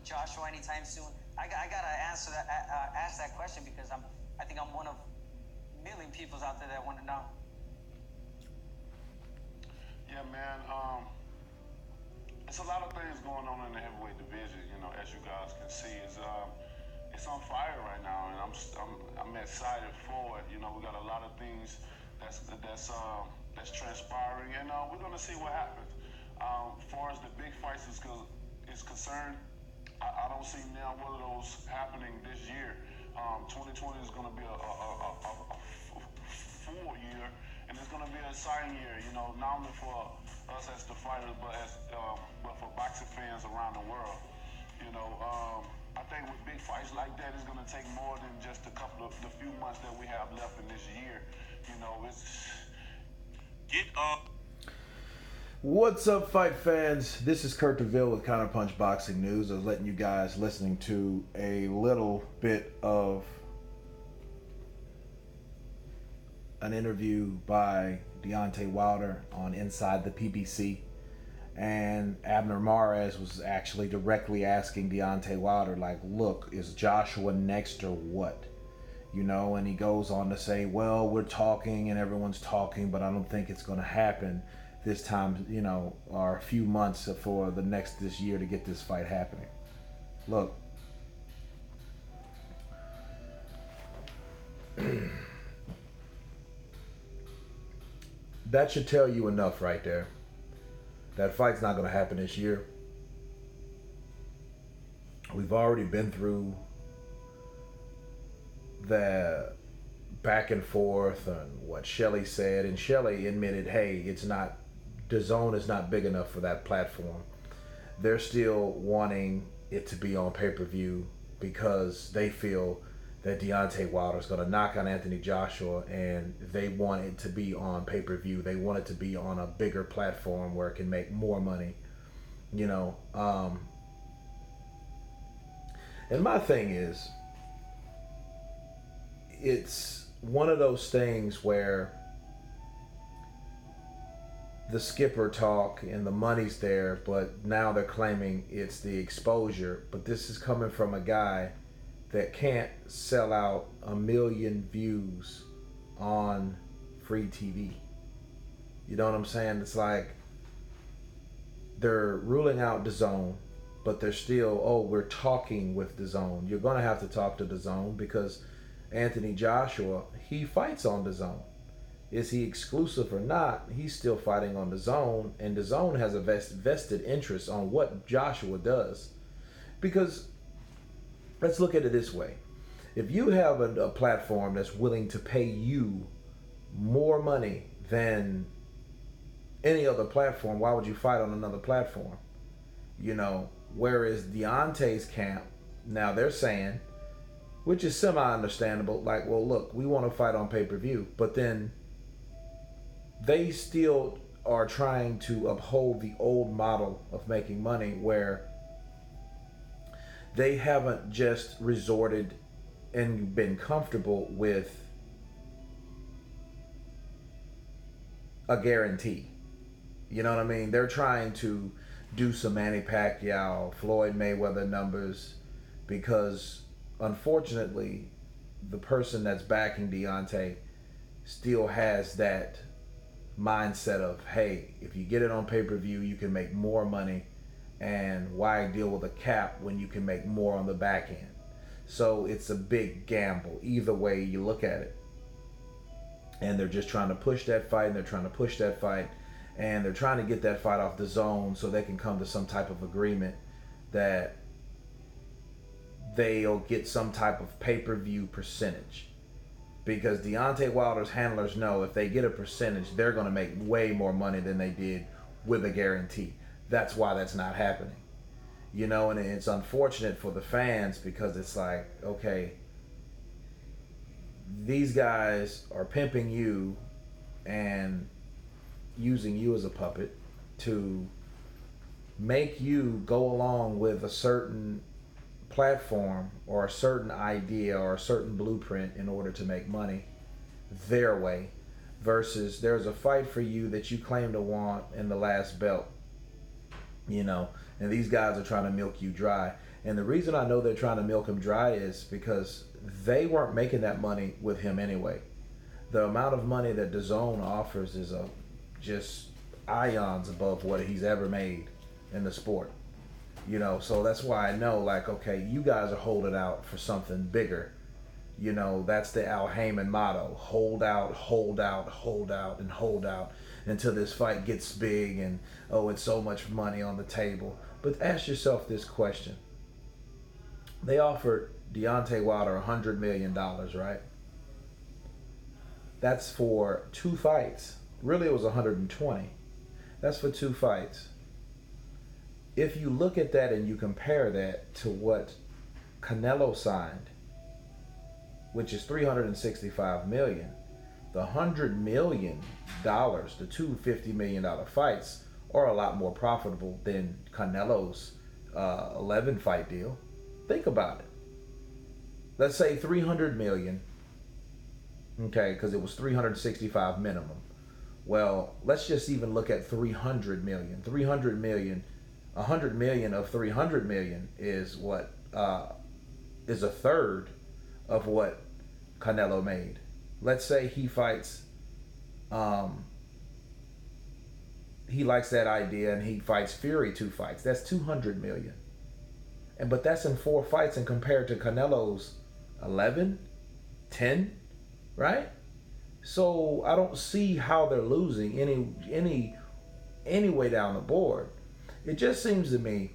Joshua anytime soon? I gotta answer that, ask that question because I think I'm one of a million people out there that want to know. Yeah, man. It's a lot of things going on in the heavyweight division. You know, as you guys can see, it's on fire right now, and I'm excited for it. You know, we got a lot of things that's transpiring, and we're gonna see what happens. As far as the big fights is concerned, I don't see now one of those happening this year. 2020 is going to be a full year, and it's going to be an exciting year. You know, not only for us as the fighters, but for boxing fans around the world. You know, I think with big fights like that, it's going to take more than just the few months that we have left in this year. You know, it's get up. What's up, fight fans? This is Kurt DeVille with Counterpunch Boxing News. I was letting you guys listening to a little bit of an interview by Deontay Wilder on Inside the PBC. And Abner Mares was actually directly asking Deontay Wilder, like, look, is Joshua next or what? You know, and he goes on to say, well, we're talking and everyone's talking, but I don't think it's going to happen this time, you know, or a few months for this year to get this fight happening. Look, that should tell you enough right there. That fight's not going to happen this year. We've already been through the back and forth and what Shelley said, and Shelley admitted, hey, it's not, DAZN is not big enough for that platform. They're still wanting it to be on pay-per-view because they feel that Deontay Wilder is going to knock on Anthony Joshua, and they want it to be on pay-per-view. They want it to be on a bigger platform where it can make more money, you know. And my thing is, it's one of those things where the skipper talk and the money's there, but now they're claiming it's the exposure. But this is coming from a guy that can't sell out 1 million views on free TV. You know what I'm saying? It's like they're ruling out DAZN, but they're still, oh, we're talking with DAZN. You're going to have to talk to DAZN because Anthony Joshua, he fights on DAZN. Is he exclusive or not? He's still fighting on DAZN, and DAZN has a vested interest on what Joshua does. Because let's look at it this way. If you have a platform that's willing to pay you more money than any other platform, why would you fight on another platform? You know, whereas Deontay's camp, now they're saying, which is semi-understandable, like, well, look, we want to fight on pay-per-view, but then they still are trying to uphold the old model of making money where they haven't just resorted and been comfortable with a guarantee. You know what I mean? They're trying to do some Manny Pacquiao, Floyd Mayweather numbers because, unfortunately, the person that's backing Deontay still has that mindset of, hey, if you get it on pay-per-view, you can make more money, and why deal with a cap when you can make more on the back end? So it's a big gamble either way you look at it. And they're just trying to push that fight, and they're trying to push that fight, and they're trying to get that fight off DAZN so they can come to some type of agreement that they'll get some type of pay-per-view percentage. Because Deontay Wilder's handlers know if they get a percentage, they're going to make way more money than they did with a guarantee. That's why that's not happening. You know, and it's unfortunate for the fans because it's like, okay, these guys are pimping you and using you as a puppet to make you go along with a certain platform or a certain idea or a certain blueprint in order to make money their way, versus there's a fight for you that you claim to want in the last belt, you know, And these guys are trying to milk you dry. And the reason I know they're trying to milk him dry is because they weren't making that money with him anyway. The amount of money that DAZN offers is just ions above what he's ever made in the sport. You know, so that's why I know, like, okay, you guys are holding out for something bigger. You know, that's the Al Heyman motto. Hold out, hold out, hold out, and hold out until this fight gets big and, oh, it's so much money on the table. But ask yourself this question. They offered Deontay Wilder $100 million, right? That's for 2 fights. Really, it was 120. That's for 2 fights. If you look at that and you compare that to what Canelo signed, which is $365 million, the $100 million, the 2 $50 million fights are a lot more profitable than Canelo's 11 fight deal. Think about it. Let's say 300 million. Okay, because it was 365 minimum. Well, let's just even look at 300 million. 300 million, 100 million of 300 million is what is a third of what Canelo made. Let's say he fights, he likes that idea and he fights Fury 2 fights. That's 200 million. But that's in 4 fights, and compared to Canelo's 11, 10, right? So I don't see how they're losing any way down the board. It just seems to me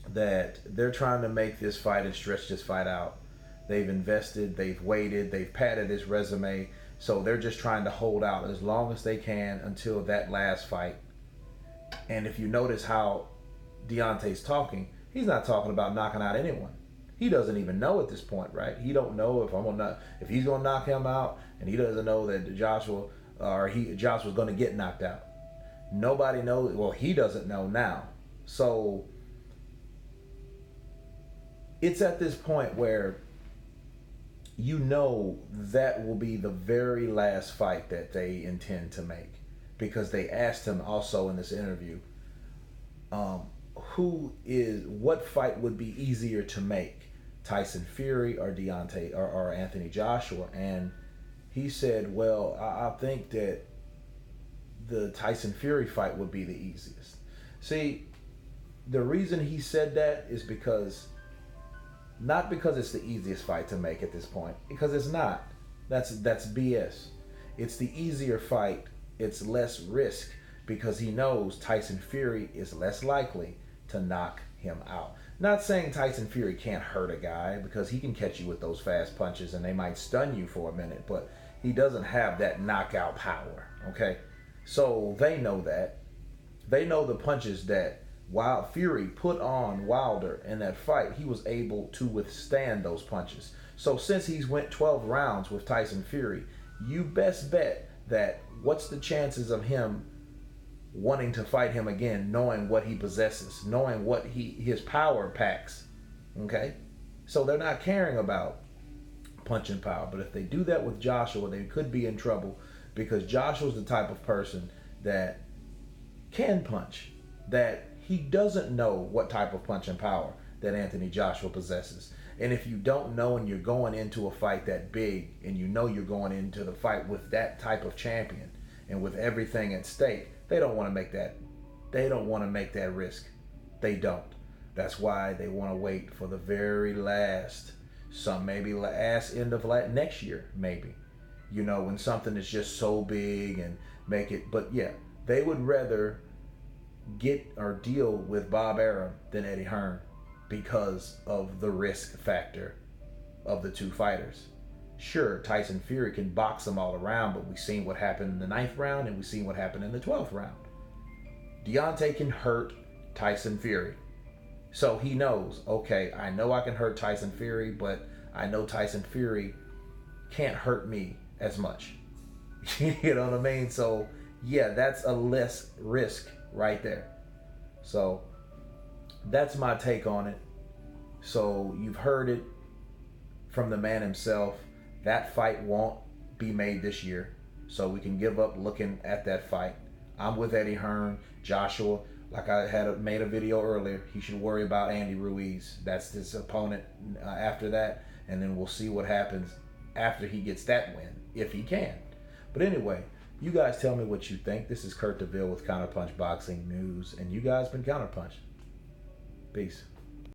that they're trying to make this fight and stretch this fight out. They've invested, they've waited, they've padded his resume, so they're just trying to hold out as long as they can until that last fight. And if you notice how Deontay's talking, he's not talking about knocking out anyone. He doesn't even know at this point, right? He don't know if he's gonna knock him out, and he doesn't know that Joshua's gonna get knocked out. Nobody knows. Well, he doesn't know now. So it's at this point where you know that will be the very last fight that they intend to make, because they asked him also in this interview, what fight would be easier to make, Tyson Fury or Deontay or Anthony Joshua? And he said, well, I think that the Tyson Fury fight would be the easiest. See, the reason he said that is not because it's the easiest fight to make at this point, because it's not. That's BS. It's the easier fight. It's less risk, because he knows Tyson Fury is less likely to knock him out. Not saying Tyson Fury can't hurt a guy, because he can catch you with those fast punches and they might stun you for a minute, but he doesn't have that knockout power, okay? So they know that. They know the punches that Fury put on Wilder in that fight, he was able to withstand those punches. So since he's went 12 rounds with Tyson Fury, you best bet that what's the chances of him wanting to fight him again, knowing what he possesses, knowing what his power packs, okay? So they're not caring about punching power. But if they do that with Joshua, they could be in trouble, because Joshua's the type of person that can punch, that he doesn't know what type of punching power that Anthony Joshua possesses. And if you don't know, and you're going into a fight that big, and you know you're going into the fight with that type of champion and with everything at stake, they don't want to make that. They don't want to make that risk. They don't. That's why they want to wait for the very last, maybe last end of next year, maybe. You know, when something is just so big and make it. But yeah, they would rather get or deal with Bob Arum than Eddie Hearn, because of the risk factor of the 2 fighters. Sure, Tyson Fury can box them all around, but we've seen what happened in the 9th round, and we've seen what happened in the 12th round. Deontay can hurt Tyson Fury. So he knows, okay, I know I can hurt Tyson Fury, but I know Tyson Fury can't hurt me as much. You know what I mean? So yeah, that's a less risk right there. So that's my take on it. So you've heard it from the man himself. That fight won't be made this year, so we can give up looking at that fight. I'm with Eddie Hearn. Joshua, Like I made a video earlier, he should worry about Andy Ruiz. That's his opponent after that, and then we'll see what happens after he gets that win, if he can. But anyway, you guys tell me what you think. This is Kurt DeVille with Counterpunch Boxing News, and you guys been Counterpunch. Peace.